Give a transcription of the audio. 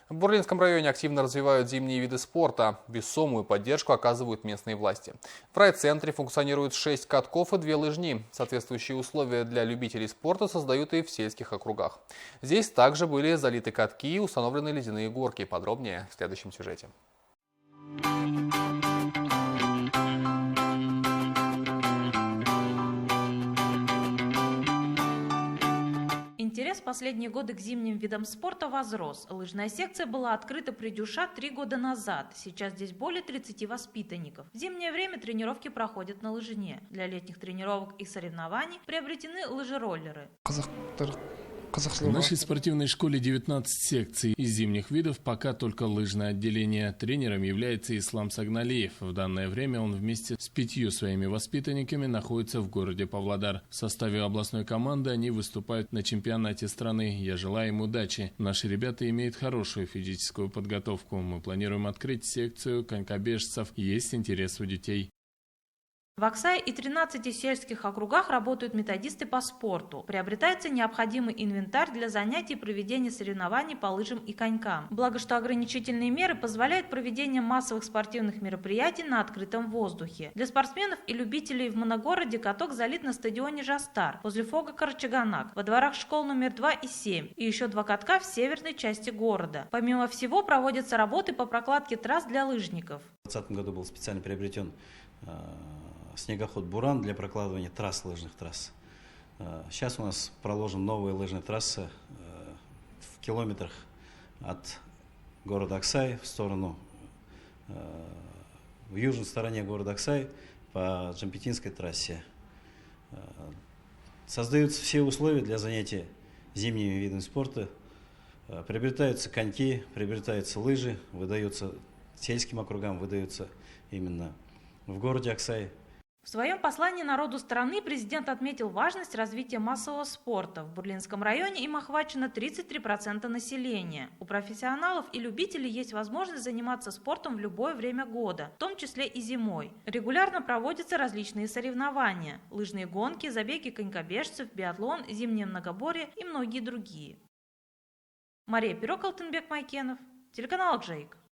В Бурлинском районе активно развивают зимние виды спорта. Весомую поддержку оказывают местные власти. В райцентре функционирует 6 катков и 2 лыжни. Соответствующие условия для любителей спорта создают и в сельских округах. Здесь также были залиты катки и установлены ледяные горки. Подробнее в следующем сюжете. Интерес в последние годы к зимним видам спорта возрос. Лыжная секция была открыта при Дюша 3 года назад. Сейчас здесь более 30 воспитанников. В зимнее время тренировки проходят на лыжне. Для летних тренировок и соревнований приобретены лыжероллеры. В нашей спортивной школе 19 секций. Из зимних видов пока только лыжное отделение. Тренером является Ислам Сагналиев. В данное время он вместе с 5 своими воспитанниками находится в городе Павлодар. В составе областной команды они выступают на чемпионате страны. Я желаю им удачи. Наши ребята имеют хорошую физическую подготовку. Мы планируем открыть секцию конькобежцев. Есть интерес у детей. В Аксае и 13 сельских округах работают методисты по спорту. Приобретается необходимый инвентарь для занятий и проведения соревнований по лыжам и конькам. Благо, что ограничительные меры позволяют проведение массовых спортивных мероприятий на открытом воздухе. Для спортсменов и любителей в моногороде каток залит на стадионе «Жастар» возле ФОГа Карачаганак, во дворах школ номер 2 и 7 и еще 2 катка в северной части города. Помимо всего, проводятся работы по прокладке трасс для лыжников. В 2020 году был специально приобретен снегоход «Буран» для прокладывания трасс, лыжных трасс. Сейчас у нас проложена новая лыжная трасса в километрах от города Аксай в сторону, в южной стороне города Аксай по Джампетинской трассе. Создаются все условия для занятия зимними видами спорта. Приобретаются коньки, приобретаются лыжи, выдаются сельским округам, выдаются именно в городе Аксай. В своем послании народу страны президент отметил важность развития массового спорта. В Бурлинском районе им охвачено 33% населения. У профессионалов и любителей есть возможность заниматься спортом в любое время года, в том числе и зимой. Регулярно проводятся различные соревнования – лыжные гонки, забеги конькобежцев, биатлон, зимнее многоборье и многие другие. Мария Пирок, Алтынбек Майкенов, телеканал Джейк.